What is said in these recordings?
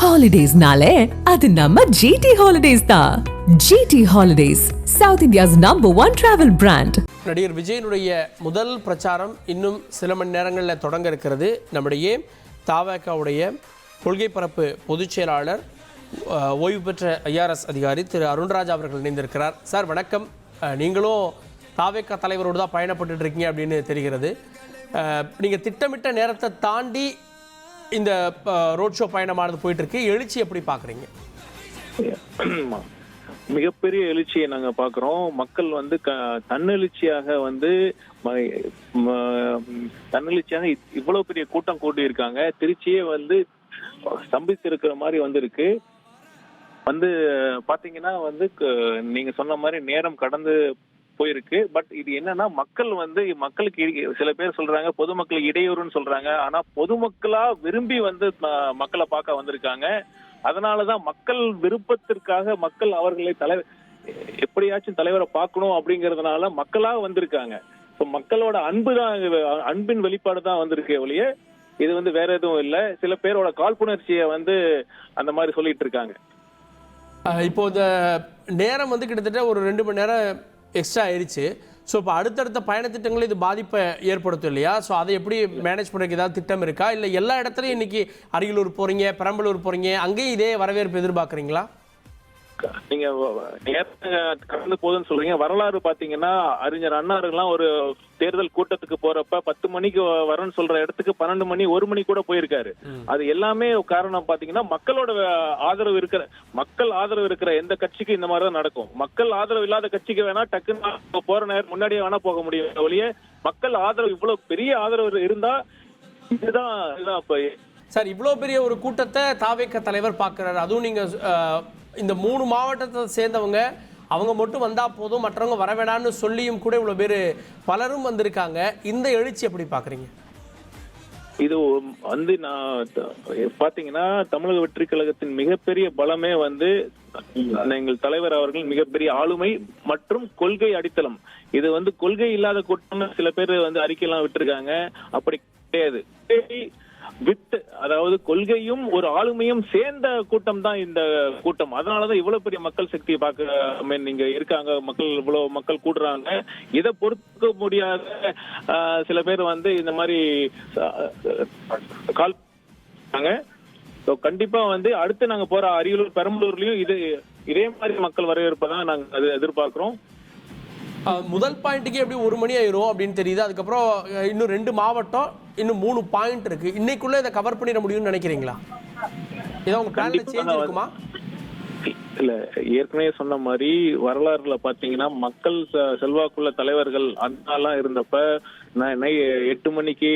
ஹாலிடேஸ்னாலே அது நம்ம ஜிடி ஹாலிடேஸ் தான். GT holidays, South India's #1 travel brand. நடிகர் விஜயனுடைய முதல் பிரச்சாரம் இன்னும் சில மணி நேரங்களில் தொடங்க இருக்கிறது. நம்முடைய தவேகாவுடைய கொள்கை பரப்பு பொதுச் செயலாளர் ஓய்வு பெற்ற IRS அதிகாரி திரு அருண்ராஜ் அவர்கள் இணைந்திருக்கிறார். சார் வணக்கம். நீங்களும் தவேகா தலைவரோடு தான் பயணப்பட்டு இருக்கீங்க அப்படின்னு தெரிகிறது. நீங்கள் திட்டமிட்ட நேரத்தை தாண்டி இந்த ரோட் ஷோ பயணமானது போயிட்டு இருக்கு. எழுச்சி எப்படி பார்க்குறீங்க? மிகப்பெரிய எழுச்சியை நாங்கள் பார்க்குறோம். மக்கள் வந்து தன்னெழுச்சியாக வந்து தன்னெழுச்சியாக இவ்வளோ பெரிய கூட்டம் கூட்டி இருக்காங்க. திருச்சியே வந்து ஸ்தம்பித்து இருக்கிற மாதிரி வந்திருக்கு. வந்து பாத்தீங்கன்னா வந்து நீங்க சொன்ன மாதிரி நேரம் கடந்து போயிருக்கு. பட் இது என்னன்னா மக்களுக்கு சில பேர் சொல்றாங்க பொதுமக்களுக்கு இடையூறுன்னு சொல்றாங்க. ஆனா பொதுமக்களா விரும்பி வந்து மக்களை பார்க்க வந்திருக்காங்க. அதனாலதான் மக்கள் விருப்பத்திற்காக மக்கள் அவர்களை எப்படியாச்சும் தலைவரை பார்க்கணும் அப்படிங்கறதுனால மக்களா வந்திருக்காங்க. மக்களோட அன்பின் வெளிப்பாடு தான் வந்திருக்கே ஒழிய இது வந்து வேற எதுவும் இல்லை. சில பேரோட காழ்ப்புணர்ச்சியை வந்து அந்த மாதிரி சொல்லிட்டு இருக்காங்க. இப்போ இந்த நேரம் வந்து கிட்டத்தட்ட ஒரு 2 மணி நேரம் எக்ஸ்ட்ரா ஆயிடுச்சு. ஸோ இப்போ அடுத்தடுத்த பயணத்திட்டங்களும் இது பாதிப்பை ஏற்படுத்தும் இல்லையா? ஸோ அதை எப்படி மேனேஜ் பண்ணுறதுக்கு ஏதாவது திட்டம் இருக்கா? இல்லை எல்லா இடத்துலையும் இன்னைக்கு அரியலூர் போகிறீங்க, பெரம்பலூர் போகிறீங்க, அங்கேயும் இதே வரவேற்பு எதிர்பார்க்குறீங்களா? நீங்க கடந்து போதுன்னு சொல்றீங்க. வரலாறு பாத்தீங்கன்னா அறிஞர் அண்ணாருலாம் ஒரு தேர்தல் கூட்டத்துக்கு போறப்ப 10 மணிக்கு வரேன்னு சொல்ற இடத்துக்கு 12 மணி 1 மணி கூட போயிருக்காரு. அது எல்லாமே காரணம் பாத்தீங்கன்னா மக்கள் ஆதரவு இருக்கிற எந்த கட்சிக்கு இந்த மாதிரிதான் நடக்கும். மக்கள் ஆதரவு இல்லாத கட்சிக்கு வேணா டக்குன்னு போற நேரம் முன்னாடியே வேணா போக முடியும் ஒழிய மக்கள் ஆதரவு இவ்வளவு பெரிய ஆதரவு இருந்தா இதுதான் சார். இவ்வளவு பெரிய ஒரு கூட்டத்தை தவேகா தலைவர் பார்க்கிறாரு. அதுவும் நீங்க இந்த 3 மாவட்டத்தை சேர்ந்தவங்க அவங்க மட்டும் வந்தா போதும், மற்றவங்க வர வேணான்னு சொல்லியும் கூட இவ்வளவு பேர் பலரும் வந்திருக்காங்க. இந்த எழுச்சி எப்படி பாக்குறீங்க? இது வந்து நான் பாத்தீங்கன்னா தமிழக வெற்றி கழகத்தின் மிகப்பெரிய பலமே வந்து எங்கள் தலைவர் அவர்கள் மிகப்பெரிய ஆளுமை மற்றும் கொள்கை அடித்தளம். இது வந்து கொள்கை இல்லாத கூட்டம் சில பேர் வந்து அறிக்கையெல்லாம் விட்டுருக்காங்க. அப்படி கிடையாது. அதாவது கொள்கையும் ஒரு ஆளுமையும் சேர்ந்த கூட்டம் தான் இந்த கூட்டம். அதனாலதான் இவ்வளவு பெரிய மக்கள் சக்தியை பார்க்க நீங்க இருக்காங்க. இவ்வளவு மக்கள் கூடுறாங்க. இதை பொறுத்துக்க முடியாத சில பேர் வந்து இந்த மாதிரி கால் கண்டிப்பா வந்து அடுத்து நாங்க போற அரியலூர் பெரம்பலூர்லயும் இதே மாதிரி மக்கள் வரவேற்பதான் நாங்க எதிர்பார்க்கிறோம். முதல் பாயிண்ட்டுக்கே எப்படி 1 மணி ஆயிரும் அப்படின்னு தெரியுது. அதுக்கப்புறம் இன்னும் 2 மாவட்டம், இன்னும் 3 பாயிண்ட் இருக்கு. இன்னைக்குள்ள இதை கவர் பண்ணிட முடியும்னு நினைக்கிறீங்களா? ஏதோ உங்க பிளான்ல சேஞ்ச் இருக்குமா? இல்ல, ஏற்கனவே சொன்ன மாதிரி வரலாறுல பாத்தீங்கன்னா மக்கள் செல்வாக்குள்ள தலைவர்கள் அண்ணாலாம் இருந்தப்ப 8 மணிக்கு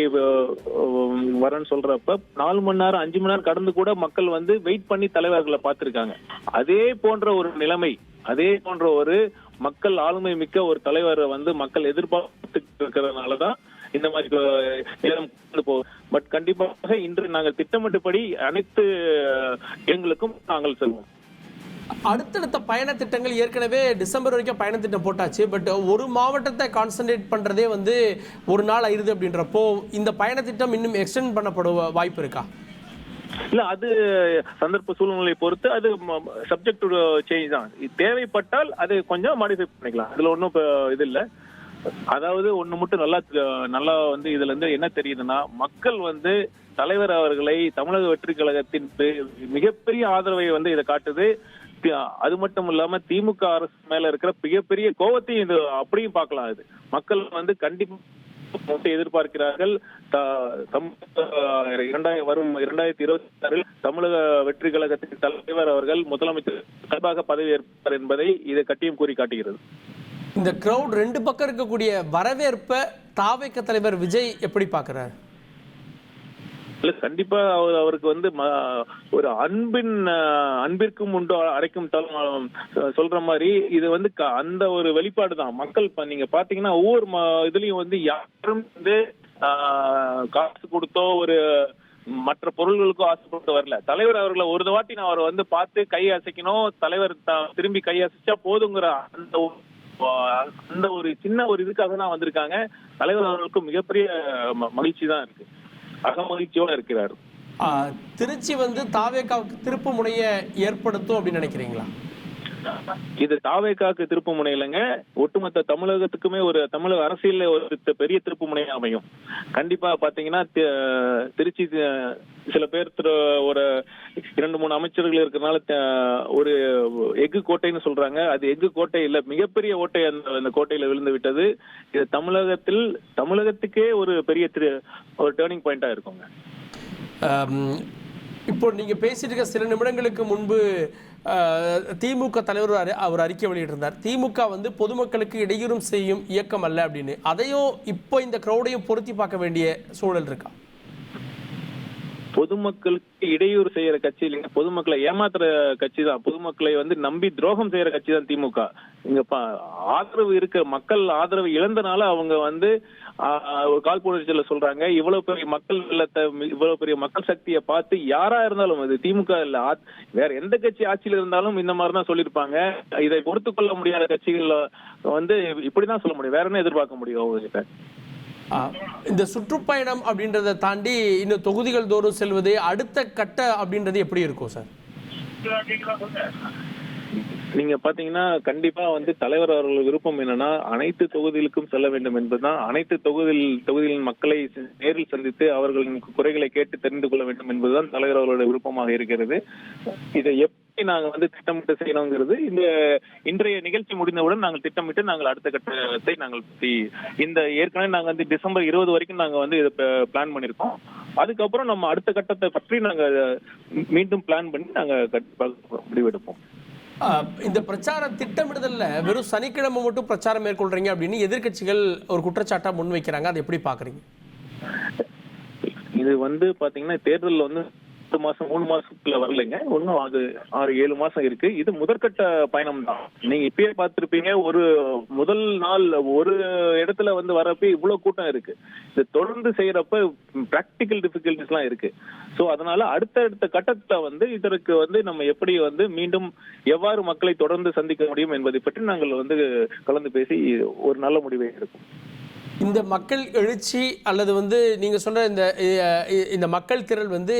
வரேன்னு சொல்றப்ப 4 மணி நேரம் 5 மணி நேரம் கடந்து கூட மக்கள் வந்து வெயிட் பண்ணி தலைவர்களை பார்த்திருக்காங்க. அதே போன்ற ஒரு நிலைமை, அதே போன்ற ஒரு மக்கள் ஆளுமை மிக்க ஒரு தலைவரை வந்து மக்கள் எதிர்பார்த்து இருக்கிறதுனாலதான் இந்த மாதிரி போகும். பட் கண்டிப்பாக இன்று நாங்கள் திட்டமிட்டபடி அனைத்து இடங்களுக்கும் நாங்கள் செல்வோம். அடுத்தடுத்த பயண திட்டங்கள் ஏற்கனவே டிசம்பர் வரைக்கும் பயண திட்டம் போட்டாச்சு. பட் ஒரு மாவட்டத்தை கான்சென்ட்ரேட் பண்றதே வந்து ஒரு நாள் ஆயிருது அப்படின்றப்போ இந்த பயண திட்டம் இன்னும் எக்ஸ்டெண்ட் பண்ணப்படும் வாய்ப்பு இருக்கா? இல்ல, அது சந்தர்ப்ப சூழ்நிலை பொறுத்து அது சப்ஜெக்ட் டு சேஞ்ச் தான். தேவைப்பட்டால் அது கொஞ்சம் மாடிஃபை பண்ணிக்கலாம். அதுல ஒன்றும் இது இல்லை. அதாவது ஒண்ணு மட்டும் நல்லா வந்து இதுல இருந்து என்ன தெரியுதுன்னா, மக்கள் வந்து தலைவர் அவர்களை தமிழக வெற்றி கழகத்தின் மிகப்பெரிய ஆதரவை வந்து இதை காட்டுது. அது மட்டும் இல்லாம திமுக அரசு மேல இருக்கிற மிகப்பெரிய கோபத்தையும் இது அப்படியும் பார்க்கலாம். இது மக்கள் வந்து கண்டிப்பா எதிர்பார்க்கிறார்கள். வரும் 2026 தமிழக வெற்றி கழகத்தின் தலைவர் அவர்கள் முதலமைச்சர் சார்பாக பதவி ஏற்பார் என்பதை இதை கட்டியம் கூறி காட்டுகிறது. இந்த கிரௌட் 2 பக்கம் இருக்கக்கூடிய வரவேற்பை தவேகா தலைவர் விஜய் எப்படி பார்க்கிறார்? கண்டிப்பா அவருக்கு வந்து ஒரு அன்பிற்கும் உண்டு அடைக்கும் சொல்ற மாதிரி இது வந்து அந்த ஒரு வெளிப்பாடு தான். மக்கள் நீங்க பாத்தீங்கன்னா ஒவ்வொரு இதுலயும் வந்து யாரும் வந்து காசு கொடுத்தோ ஒரு மற்ற பொருள்களுக்கோ ஆசைப்பட்டு வரல. தலைவர் அவர்களை ஒரு வாட்டி நான் அவரை வந்து பார்த்து கை அசைக்கணும், தலைவர் திரும்பி கை அசைச்சா போதுங்கிற அந்த ஒரு சின்ன ஒரு இதுக்காக தான் வந்திருக்காங்க. தலைவர் அவர்களுக்கு மிகப்பெரிய மகிழ்ச்சி தான் இருக்கு. அகமகிழ்ச்சியோட இருக்கிறார். திருச்சி வந்து தாவேகாவுக்கு திருப்பு முனையை ஏற்படுத்தும் அப்படின்னு நினைக்கிறீங்களா? இது தாவேகாக்கு திருப்பு முனை இல்லைங்க, ஒட்டுமொத்த தமிழகத்துக்குமே ஒரு தமிழக அரசியல்ல ஒரு பெரிய திருப்பு முனையா அமையும். கண்டிப்பா பாத்தீங்கன்னா திருச்சி சில பேர் ஒரு 2-3 அமைச்சர்கள் இருக்கிறதுனால ஒரு எஃகு கோட்டைன்னு சொல்றாங்க. அது எஃகு கோட்டை இல்ல, மிகப்பெரிய ஓட்டை அந்த கோட்டையில விழுந்து விட்டது. இது தமிழகத்துக்கே ஒரு பெரிய ஒரு டேர்னிங் பாயிண்டா இருக்குங்க. இப்போ நீங்க பேசிட்டு இருக்க சில நிமிடங்களுக்கு முன்பு திமுக தலைவர் அவர் அறிக்கை வெளியிட்டிருந்தார். திமுக வந்து பொதுமக்களுக்கு இடையூறும் செய்யும் இயக்கம் அல்ல அப்படின்னு. அதையும் இப்போ இந்த கிரௌடையும் பொருத்தி பார்க்க வேண்டிய சூழல் இருக்கா? பொதுமக்களுக்கு இடையூறு செய்யற கட்சி இல்லைங்க, பொதுமக்களை ஏமாத்துற கட்சி தான். பொதுமக்களை வந்து நம்பி துரோகம் செய்யற கட்சி தான் திமுக. இங்க ஆதரவு இருக்க மக்கள் ஆதரவு இழந்தனால அவங்க வந்து ஒரு காழ்ப்புணர்ச்சியில சொல்றாங்க. இவ்வளவு பெரிய மக்கள் வெள்ளத்தை, இவ்வளவு பெரிய மக்கள் சக்தியை பார்த்து யாரா இருந்தாலும், அது திமுக இல்ல வேற எந்த கட்சி ஆட்சியில இருந்தாலும் இந்த மாதிரிதான் சொல்லியிருப்பாங்க. இதை பொறுத்து கொள்ள முடியாத கட்சிகள் வந்து இப்படிதான் சொல்ல முடியும், வேற என்ன எதிர்பார்க்க முடியும் அவங்ககிட்ட? இந்த சுற்றுப்பயணம் அப்படின்றத தாண்டி இன்னும் தொகுதிகள் தோறும் செல்வது அடுத்த கட்ட அப்படின்றது எப்படி இருக்கும் சார்? நீங்க பாத்தீங்கன்னா கண்டிப்பா வந்து தலைவர் அவர்கள் விருப்பம் என்னன்னா அனைத்து தொகுதிகளுக்கும் செல்ல வேண்டும் என்பதுதான். அனைத்து தொகுதிகளின் மக்களை நேரில் சந்தித்து அவர்களின் குறைகளை கேட்டு தெரிந்து கொள்ள வேண்டும் என்பதுதான் தலைவர் அவர்களுடைய விருப்பமாக இருக்கிறது. இதை எப்படி நாங்க வந்து திட்டமிட்டு செய்யணுங்கிறது இந்த இன்றைய நிகழ்ச்சி முடிந்தவுடன் நாங்கள் திட்டமிட்டு நாங்கள் அடுத்த கட்டத்தை நாங்கள் இந்த ஏற்கனவே நாங்க வந்து டிசம்பர் 20 வரைக்கும் நாங்க வந்து இதை பிளான் பண்ணிருக்கோம். அதுக்கப்புறம் நம்ம அடுத்த கட்டத்தை பற்றி நாங்க மீண்டும் பிளான் பண்ணி நாங்க முடிவெடுப்போம். இந்த பிரச்சார திட்டமிடுதல்ல வெறும் சனிக்கிழமை மட்டும் பிரச்சாரம் மேற்கொள்றீங்க அப்படின்னு எதிர்க்கட்சிகள் ஒரு குற்றச்சாட்டா முன்வைக்கிறாங்க. அதை எப்படி பாக்குறீங்க? இது வந்து பாத்தீங்கன்னா தேர்தல் வந்து 3 மாசத்துல வரலைங்க, இன்னும் 6-7 மாசம் இருக்கு. இது முதற்கட்ட பயணம் தான். நீங்க இப்பயே பார்த்திருப்பீங்க, ஒரு முதல் நாள் ஒரு இடத்துல வந்து வரப்ப இவ்வளவு கூட்டம் இருக்கு. இது தொடர்ந்து செய்யறப்ப பிராக்டிக்கல் டிஃபிகல்டிஸ் எல்லாம் இருக்கு. சோ அதனால அடுத்த கட்டத்துல வந்து இதற்கு வந்து நம்ம எப்படி வந்து மீண்டும் எவ்வாறு மக்களை தொடர்ந்து சந்திக்க முடியும் என்பதை பற்றி நாங்கள் வந்து கலந்து பேசி ஒரு நல்ல முடிவை எடுப்போம். இந்த மக்கள் எழுச்சி அல்லது வந்து நீங்க சொன்ன இந்த மக்கள் திரள் வந்து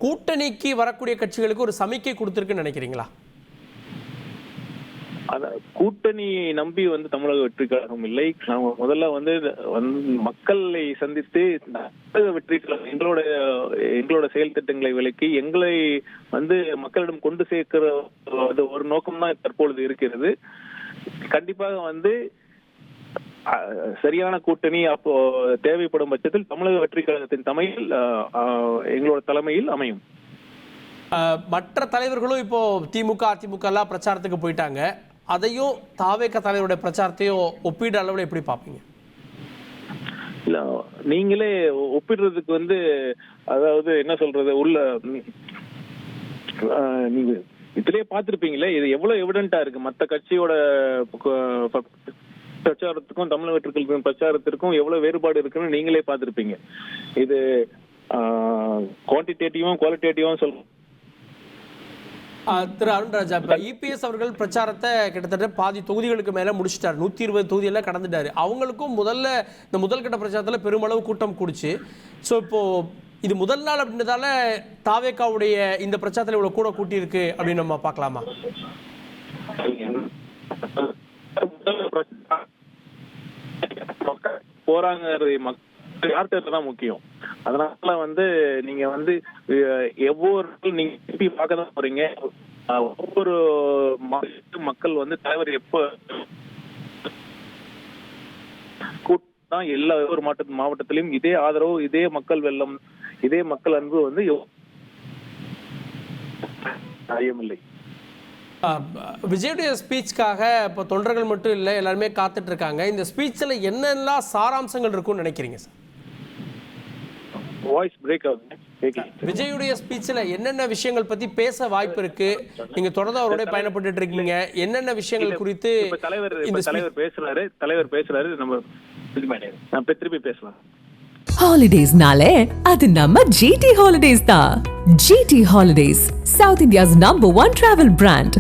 கூட்டணிக்கு வரக்கூடிய கட்சிகளுக்கு ஒரு சமிக்கை கொடுத்திருக்குன்னு நினைக்கிறீங்களா? கூட்டணி நம்பி வந்து தமிழக வெற்றி கழகம் இல்லை. நாம முதல்ல வந்து மக்களை சந்தித்து வெற்றி கழகம் எங்களோட செயல் திட்டங்களை விலக்கி எங்களை வந்து மக்களிடம் கொண்டு சேர்க்கிற ஒரு நோக்கம் தான் தற்பொழுது இருக்கிறது. கண்டிப்பாக வந்து சரியான கூட்டணி அப்போ தேவைப்படும் பட்சத்தில் தமிழக வெற்றி கழகத்தின் எங்களோட தலைமையில் அமையும். மற்ற தலைவர்களும் இப்போ திமுக அதிமுக எல்லாம் பிரச்சாரத்துக்கு போயிட்டாங்க. அதையும் தாவேக தலைவருடைய பிரச்சாரத்தையும் ஒப்பீடு அளவில் எப்படி பார்ப்பீங்க? இல்ல நீங்களே ஒப்பிடுறதுக்கு வந்து அதாவது என்ன சொல்றது, நீங்க இதுலயே பார்த்திருப்பீங்களே, இது எவ்வளவு எவிடென்டா இருக்கு. மற்ற கட்சியோட பிரச்சாரத்துக்கும் தமிழக வெற்றி கழகத்தின் பிரச்சாரத்திற்கும் எவ்வளவு வேறுபாடு இருக்குன்னு நீங்களே பார்த்திருப்பீங்க. இது குவான்டிடேட்டிவும் குவாலிட்டேட்டிவும் சொல்றோம். திரு அருண்ராஜா, இப்ப இபிஎஸ் அவர்கள் பிரச்சாரத்தை கிட்டத்தட்ட பாதி தொகுதிகளுக்கு மேல முடிச்சிட்டாரு, 120 தொகுதியெல்லாம் கடந்துட்டாரு. அவங்களுக்கும் இந்த முதல் கட்ட பிரச்சாரத்துல பெருமளவு கூட்டம் கூடுச்சு. ஸோ இப்போ இது முதல் நாள் அப்படின்றதால தாவேகாவுடைய இந்த பிரச்சாரத்தில் இவ்வளவு கூட கூட்டி இருக்கு அப்படின்னு நம்ம பார்க்கலாமா? போறாங்கிறது தான் முக்கியம். அதனால வந்து நீங்க வந்து நீங்க பார்க்க தான் போறீங்க. ஒவ்வொரு மக்கள் வந்து தலைவர் எப்ப கூட்டம் எல்லா ஒவ்வொரு மாவட்டத்திலையும் இதே ஆதரவு, இதே மக்கள் வெள்ளம், இதே மக்கள் அன்பு வந்து இல்லை. விஜயுடைய ஸ்பீச்சுக்காக இப்போ தொண்டர்கள் மட்டும் இல்லை எல்லாருமே காத்துட்டு இருக்காங்க. இந்த ஸ்பீச்சில் என்னெல்லாம் சாராம்சங்கள் இருக்கும்னு நினைக்கிறீங்க சார்? வாய்ஸ் பிரேக் ஆகுது. விஜயுடைய ஸ்பீச்சில் என்னென்ன விஷயங்கள் பத்தி பேச வாய்ப்பு இருக்கு? நீங்க தொடர்ந்து அவரோட பயணப்பட்டு இருக்கீங்க, என்னென்ன விஷயங்கள் குறித்து தலைவர் பேசுறாரு நம்ம திருப்பி பேசலாம். ஹாலிடேஸ்னாலே அது நம்ம GT Holidays தான். GT Holidays, South India's #1 travel brand.